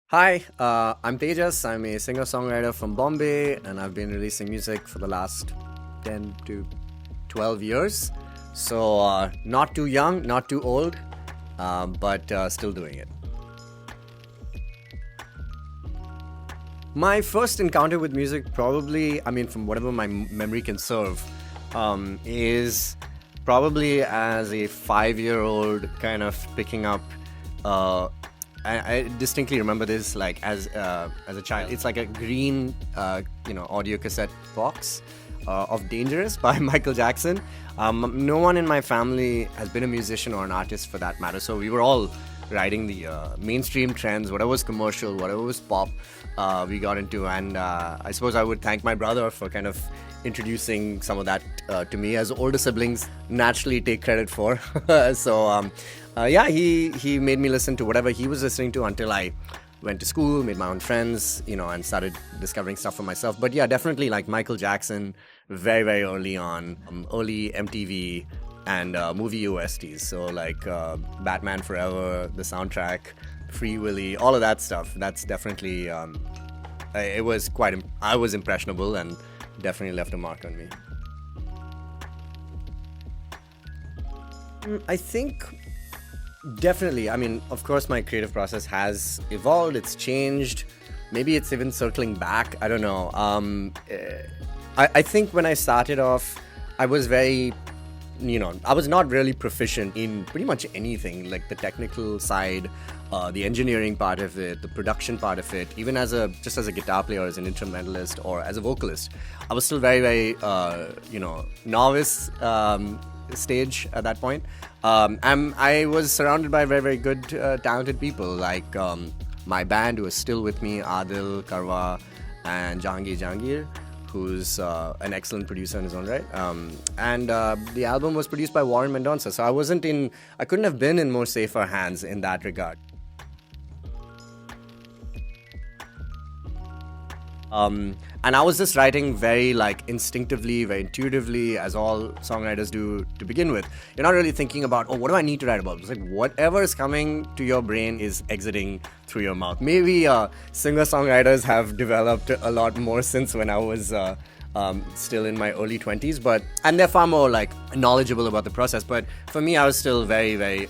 Hi, I'm Tejas. I'm a singer-songwriter from Bombay, and I've been releasing music for the last 10 to 12 years. So, not too young, not too old, but still doing it. My first encounter with music, probably, from whatever my memory can serve, is probably as a 5-year-old kind of picking up. Uh, I distinctly remember this, like as a child. It's like a green, audio cassette box of "Dangerous" by Michael Jackson. No one in my family has been a musician or an artist for that matter, so we were all riding the mainstream trends, whatever was commercial, whatever was pop, we got into. And I suppose I would thank my brother for kind of introducing some of that to me, as older siblings naturally take credit for. So he made me listen to whatever he was listening to until I went to school, made my own friends, and started discovering stuff for myself. But yeah, definitely like Michael Jackson, very, very early on, early MTV and movie OSTs. So like Batman Forever, the soundtrack, Free Willy, all of that stuff. That's definitely, it was I was impressionable and definitely left a mark on me. I think definitely. Of course, my creative process has evolved, it's changed. Maybe it's even circling back. I don't know. I think when I started off, I was very, I was not really proficient in pretty much anything, like the technical side, the engineering part of it, the production part of it. Even just as a guitar player, as an instrumentalist, or as a vocalist, I was still very, very, novice stage at that point. I was surrounded by very, very good, talented people, like my band, who is still with me, Adil, Karwa, and Jahangir, who's an excellent producer in his own right. And the album was produced by Warren Mendonça, so I couldn't have been in more safer hands in that regard. And I was just writing very like instinctively, very intuitively, as all songwriters do to begin with. You're not really thinking about, oh, what do I need to write about? It's like whatever is coming to your brain is exiting through your mouth. Maybe singer-songwriters have developed a lot more since when I was still in my early 20s, and they're far more like knowledgeable about the process. But for me, I was still very, very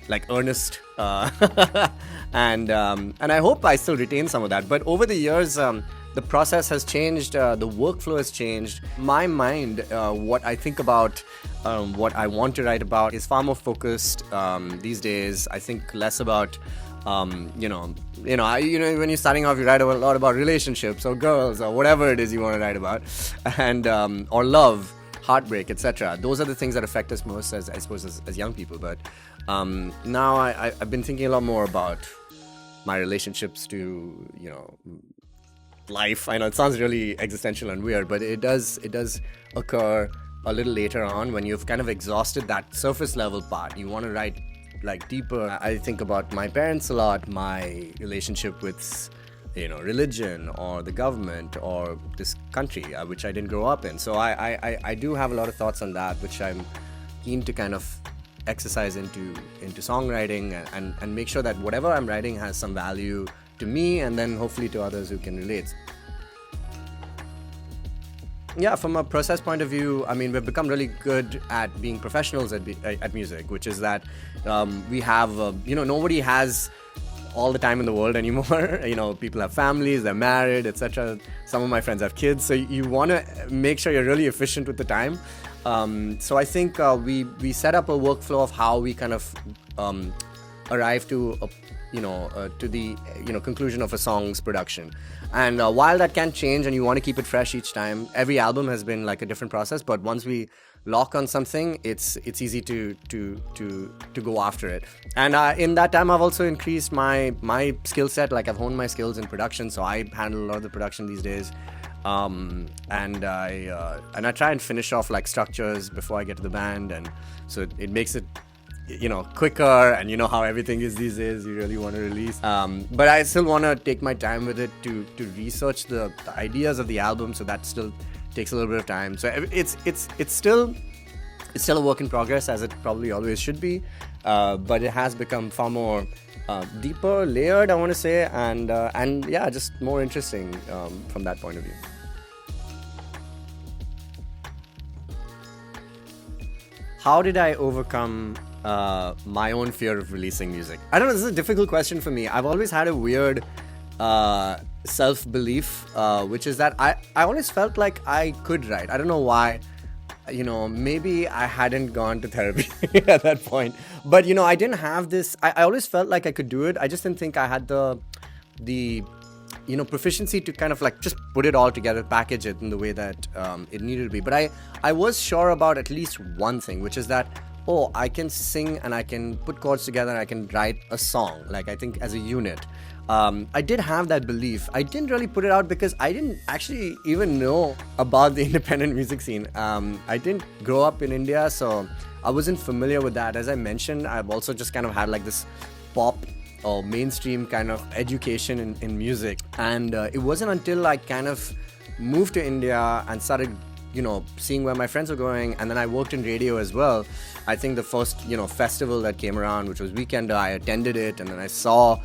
like earnest, and I hope I still retain some of that. But over the years, the process has changed, the workflow has changed. My mind, what I think about, what I want to write about, is far more focused these days. I think less about, when you're starting off, you write a lot about relationships or girls or whatever it is you want to write about, and or love, heartbreak, etc. Those are the things that affect us most, as I suppose, as young people. But now I've been thinking a lot more about my relationships to life. I know it sounds really existential and weird, but it does occur a little later on, when you've kind of exhausted that surface level part. You want to write like deeper. I think about my parents a lot, my relationship with religion or the government or this country, which I didn't grow up in. So I do have a lot of thoughts on that, which I'm keen to kind of exercise into songwriting, and make sure that whatever I'm writing has some value to me, and then hopefully to others who can relate. Yeah, from a process point of view, we've become really good at being professionals at music, which is that we have, nobody has all the time in the world anymore. People have families, they're married, etc. Some of my friends have kids, so you want to make sure you're really efficient with the time. So I think we set up a workflow of how we kind of arrive to the conclusion of a song's production. And while that can change and you want to keep it fresh each time, every album has been like a different process. But once we lock on something, it's easy to go after it. And in that time, I've also increased my skill set. Like, I've honed my skills in production, so I handle a lot of the production these days. And I try and finish off like structures before I get to the band, and so it makes it quicker. And how everything is these days, you really want to release, but I still want to take my time with it to research the ideas of the album, so that still takes a little bit of time. So it's still a work in progress, as it probably always should be, but it has become far more deeper, layered, I want to say, and yeah, just more interesting from that point of view. How did I overcome my own fear of releasing music? I don't know. This is a difficult question for me. I've always had a weird self-belief, which is that I always felt like I could write. I don't know why. Maybe I hadn't gone to therapy at that point. But, I didn't have this. I always felt like I could do it. I just didn't think I had the proficiency to kind of like just put it all together, package it in the way that it needed to be. But I was sure about at least one thing, which is that, oh, I can sing and I can put chords together and I can write a song, like I think as a unit. I did have that belief. I didn't really put it out because I didn't actually even know about the independent music scene. I didn't grow up in India, so I wasn't familiar with that. As I mentioned, I've also just kind of had like this pop or mainstream kind of education in music. And it wasn't until I kind of moved to India and started seeing where my friends were going, and then I worked in radio as well. I think the first festival that came around, which was Weekender, I attended it, and then I saw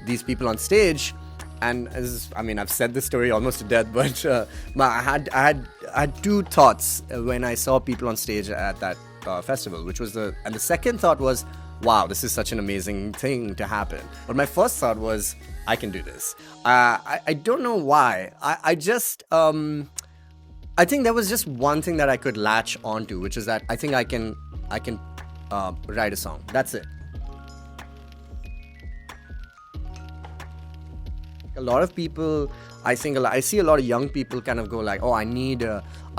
these people on stage, and I've said this story almost to death, but I had two thoughts when I saw people on stage at that festival, which was the second thought was, wow, this is such an amazing thing to happen. But my first thought was, I can do this. I don't know why. I think there was just one thing that I could latch onto, which is that I think I can write a song. That's it. A lot of people, I see a lot of young people kind of go like, oh, I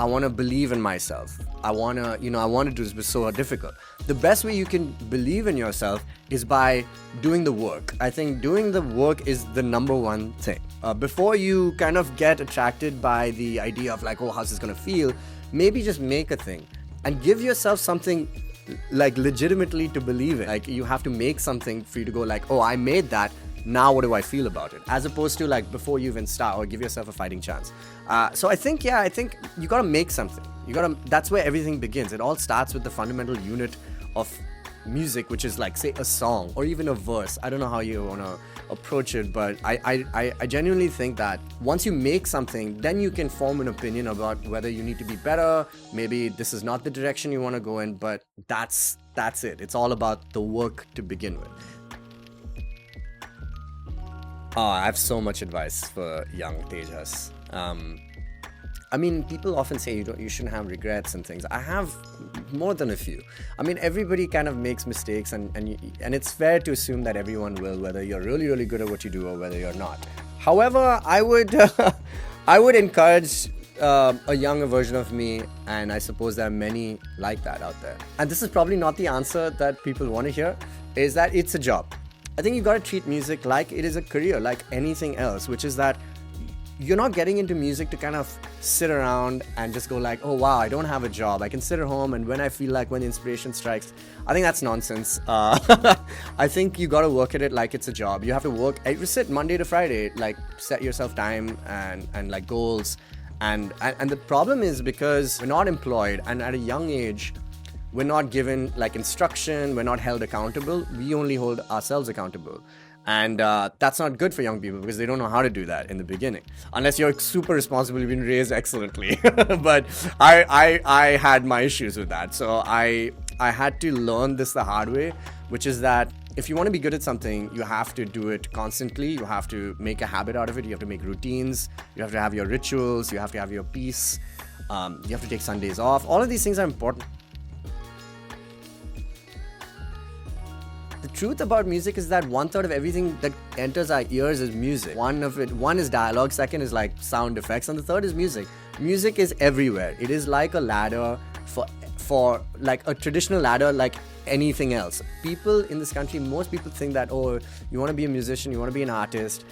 want to believe in myself. I want to do this, but it's so difficult. The best way you can believe in yourself is by doing the work. I think doing the work is the number one thing. Before you kind of get attracted by the idea of like, oh, how's this going to feel? Maybe just make a thing and give yourself something like legitimately to believe in. Like you have to make something for you to go like, oh, I made that. Now what do I feel about it? As opposed to like before you even start, or give yourself a fighting chance. So I think you gotta make something. That's where everything begins. It all starts with the fundamental unit of music, which is like, say, a song or even a verse. I don't know how you wanna approach it, but I genuinely think that once you make something, then you can form an opinion about whether you need to be better. Maybe this is not the direction you want to go in, but that's it. It's all about the work to begin with. Oh, I have so much advice for young Tejas. People often say you shouldn't have regrets and things. I have more than a few. Everybody kind of makes mistakes, and it's fair to assume that everyone will, whether you're really, really good at what you do or whether you're not. However, I would encourage a younger version of me, and I suppose there are many like that out there. And this is probably not the answer that people want to hear, is that it's a job. I think you got to treat music like it is a career, like anything else, which is that you're not getting into music to kind of sit around and just go like, oh wow, I don't have a job. I can sit at home and when I feel like, when the inspiration strikes. I think that's nonsense. I think you got to work at it like it's a job. You have to work, you sit Monday to Friday, like set yourself time and like goals. And the problem is because we're not employed, and at a young age, we're not given like instruction, we're not held accountable, we only hold ourselves accountable. And that's not good for young people because they don't know how to do that in the beginning. Unless you're super responsible, you've been raised excellently. But I had my issues with that. So I had to learn this the hard way, which is that if you want to be good at something, you have to do it constantly. You have to make a habit out of it. You have to make routines. You have to have your rituals. You have to have your peace. You have to take Sundays off. All of these things are important. The truth about music is that 1/3 of everything that enters our ears is music. One is dialogue, second is like sound effects, and the third is music. Music is everywhere. It is like a ladder for like a traditional ladder, like anything else. People in this country, most people think that, oh, you want to be a musician, you want to be an artist,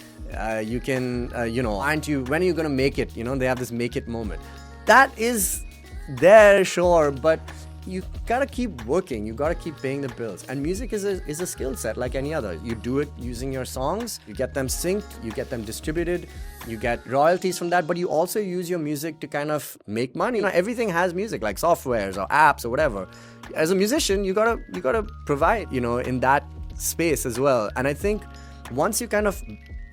you can, aren't you, when are you going to make it? They have this make it moment. That is there, sure, but you gotta keep working, you gotta keep paying the bills. And music is a skill set like any other. You do it using your songs, you get them synced, you get them distributed, you get royalties from that, but you also use your music to kind of make money. Everything has music, like softwares or apps or whatever. As a musician, you gotta provide, in that space as well. And I think once you kind of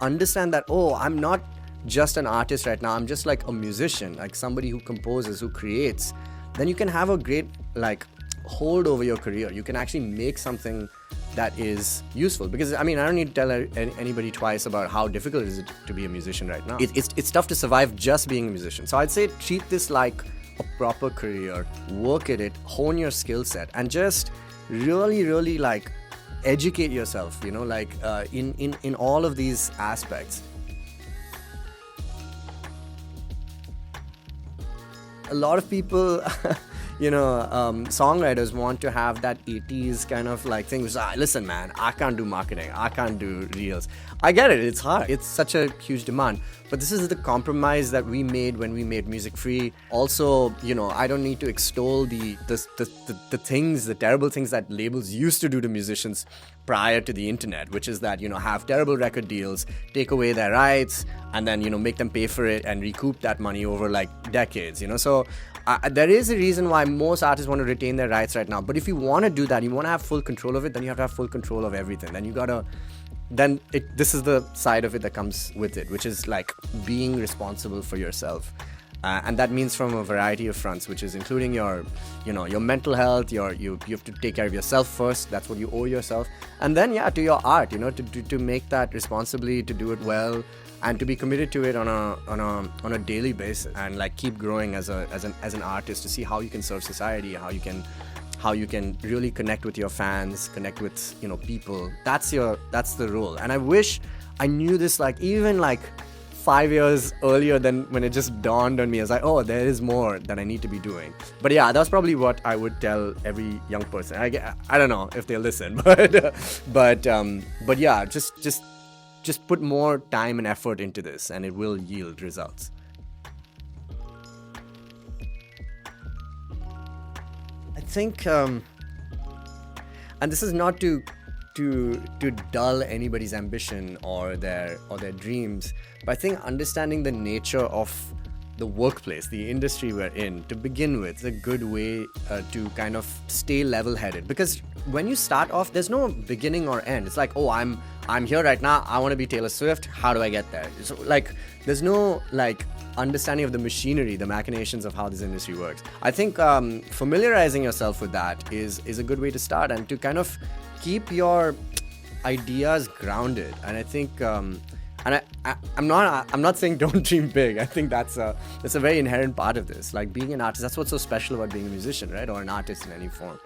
understand that, oh, I'm not just an artist right now, I'm just like a musician, like somebody who composes, who creates, then you can have a great like hold over your career. You can actually make something that is useful. Because I mean, I don't need to tell anybody twice about how difficult it is to be a musician right now. It's tough to survive just being a musician. So I'd say treat this like a proper career, work at it, hone your skill set, and just really like educate yourself, you know, like in all of these aspects. A lot of people songwriters want to have that 80s kind of like thing, which is, listen man, I can't do marketing, I can't do reels. I get it, it's hard, it's such a huge demand, but this is the compromise that we made when we made music free. Also, you know, I don't need to extol the things, the terrible things that labels used to do to musicians prior to the internet, which is that, you know, have terrible record deals, take away their rights, and then, you know, make them pay for it and recoup that money over like decades, you know. So there is a reason why most artists want to retain their rights right now. But if you want to do that, you want to have full control of it, then you have to have full control of everything. Then this is the side of it that comes with it, which is like being responsible for yourself. And that means from a variety of fronts, which is including your mental health, you have to take care of yourself first. That's what you owe yourself. And then, to your art, you know, to make that responsibly, to do it well, and to be committed to it on a daily basis, and like keep growing as an artist, to see how you can serve society, how you can really connect with your fans, connect with, you know, people. That's the role. And I wish I knew this like even like 5 years earlier than when it just dawned on me. I was like, oh, there is more that I need to be doing. But yeah, that's probably what I would tell every young person. I don't know if they'll listen, but yeah, just put more time and effort into this, and it will yield results. I think, and this is not to dull anybody's ambition or their dreams, but I think understanding the nature of the workplace, the industry we're in, to begin with, is a good way to kind of stay level-headed. Because when you start off, there's no beginning or end. It's like, oh, I'm here right now, I want to be Taylor Swift, how do I get there? So like, there's no like understanding of the machinery, the machinations of how this industry works. I think familiarizing yourself with that is a good way to start, and to kind of keep your ideas grounded. And I think I'm not saying don't dream big. I think that's a very inherent part of this. Like being an artist, that's what's so special about being a musician, right? Or an artist in any form,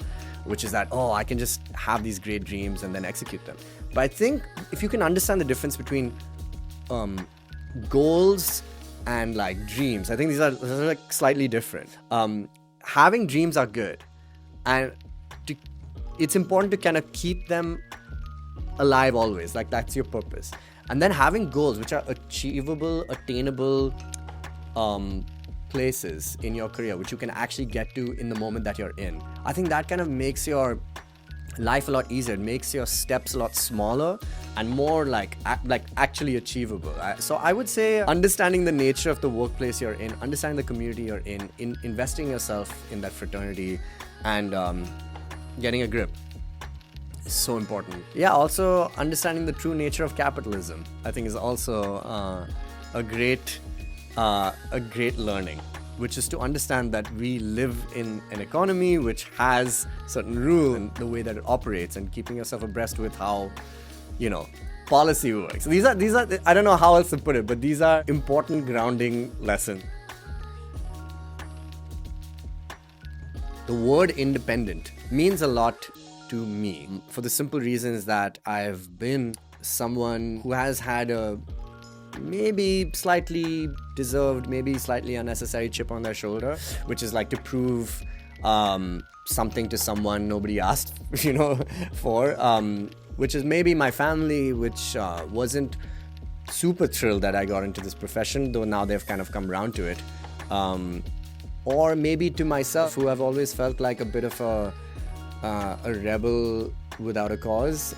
which is that, oh, I can just have these great dreams and then execute them. But I think if you can understand the difference between goals and like dreams, I think these are like slightly different. Having dreams are good, and it's important to kind of keep them alive always. Like that's your purpose. And then having goals which are achievable, attainable places in your career, which you can actually get to in the moment that you're in. I think that kind of makes your life a lot easier. It makes your steps a lot smaller and more like actually achievable. So I would say understanding the nature of the workplace you're in, understanding the community you're in investing yourself in that fraternity, and getting a grip is so important. Yeah, also understanding the true nature of capitalism, I think, is also a great learning, which is to understand that we live in an economy which has certain rules and the way that it operates, and keeping yourself abreast with how, you know, policy works. These are I don't know how else to put it, but these are important grounding lessons. The word independent means a lot to me, for the simple reasons that I've been someone who has had a maybe slightly deserved, maybe slightly unnecessary chip on their shoulder, which is like to prove something to someone nobody asked, you know, for, which is maybe my family, which wasn't super thrilled that I got into this profession, though now they've kind of come around to it. Or maybe to myself, who have always felt like a bit of a rebel without a cause.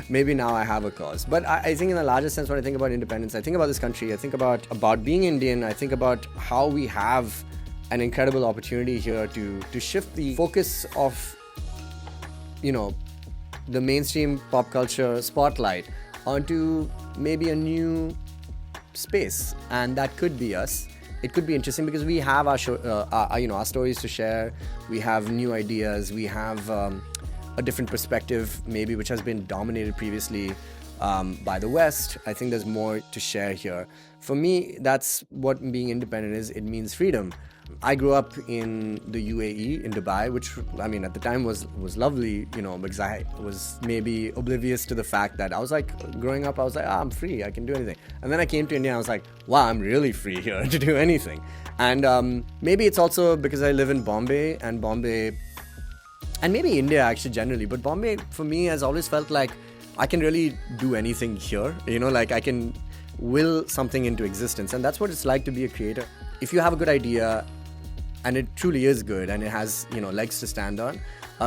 Maybe now I have a cause. But I think in the larger sense, when I think about independence, I think about this country, I think about being Indian, I think about how we have an incredible opportunity here to shift the focus of, you know, the mainstream pop culture spotlight onto maybe a new space, and that could be us. It could be interesting because we have our show, our stories to share. We have new ideas. We have a different perspective, maybe, which has been dominated previously by the West. I think there's more to share here. For me, that's what being independent is. It means freedom. I grew up in the UAE, in Dubai, which, I mean, at the time was lovely, because I was maybe oblivious to the fact that I was like, growing up, I was like, I'm free, I can do anything. And then I came to India and I was like, wow, I'm really free here to do anything. And maybe it's also because I live in Bombay, and maybe India actually generally, but Bombay for me has always felt like I can really do anything here, like I can will something into existence. And that's what it's like to be a creator. If you have a good idea and it truly is good and it has legs to stand on,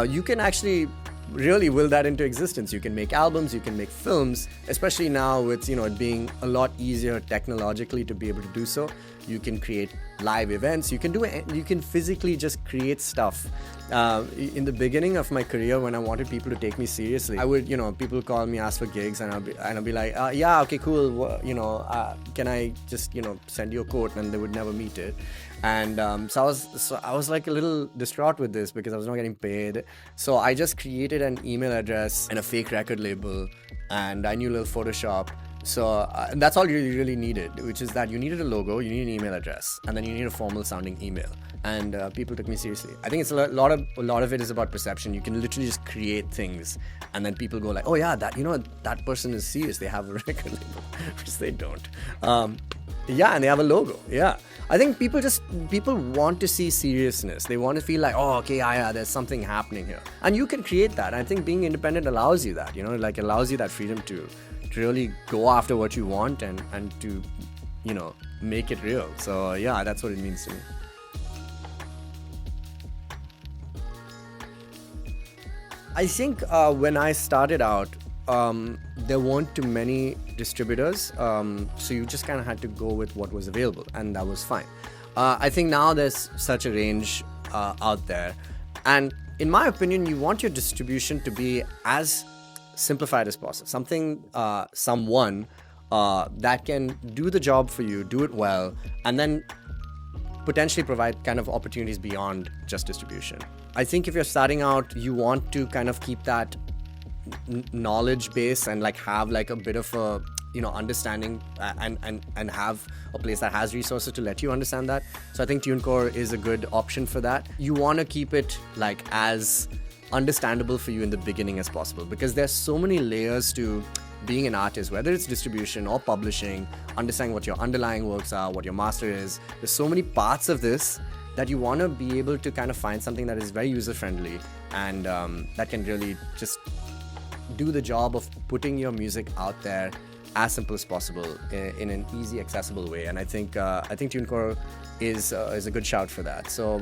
you can actually really will that into existence. You can make albums, you can make films, especially now with it being a lot easier technologically to be able to do so. You can create live events, you can physically just create stuff. In the beginning of my career, when I wanted people to take me seriously, I would, people call me, ask for gigs, and I'll be like, yeah, okay, cool, can I just, send you a quote? And they would never meet it. And so I was like a little distraught with this because I was not getting paid. So I just created an email address and a fake record label, and I knew a little Photoshop. So that's all you really needed, which is that you needed a logo, you need an email address, and then you need a formal sounding email. And people took me seriously. I think it's a lot of it is about perception. You can literally just create things, and then people go like, oh yeah, that person is serious. They have a record label, which they don't. Yeah, and they have a logo. Yeah, I think people want to see seriousness. They want to feel like, oh, okay, yeah, there's something happening here, and you can create that. I think being independent allows you that. Allows you that freedom to really go after what you want and to make it real. So yeah, that's what it means to me. I think when I started out, there weren't too many distributors, so you just kind of had to go with what was available, and that was fine. I think now there's such a range out there, and in my opinion, you want your distribution to be as simplified as possible. Someone that can do the job for you, do it well, and then potentially provide kind of opportunities beyond just distribution. I think if you're starting out, you want to kind of keep that knowledge base and have a bit of a understanding and have a place that has resources to let you understand that. So I think TuneCore is a good option for that. You want to keep it as understandable for you in the beginning as possible, because there's so many layers to being an artist, whether it's distribution or publishing, understanding what your underlying works are, what your master is. There's so many parts of this that you want to be able to kind of find something that is very user-friendly and that can really just do the job of putting your music out there as simple as possible in an easy, accessible way. And I think TuneCore is a good shout for that. So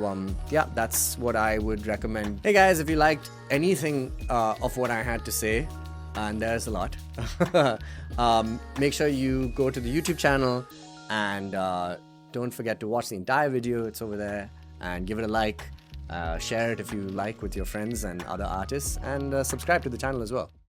yeah, that's what I would recommend. Hey guys, if you liked anything of what I had to say, and there's a lot, make sure you go to the YouTube channel and don't forget to watch the entire video. It's over there, and give it a like, share it if you like with your friends and other artists, and subscribe to the channel as well.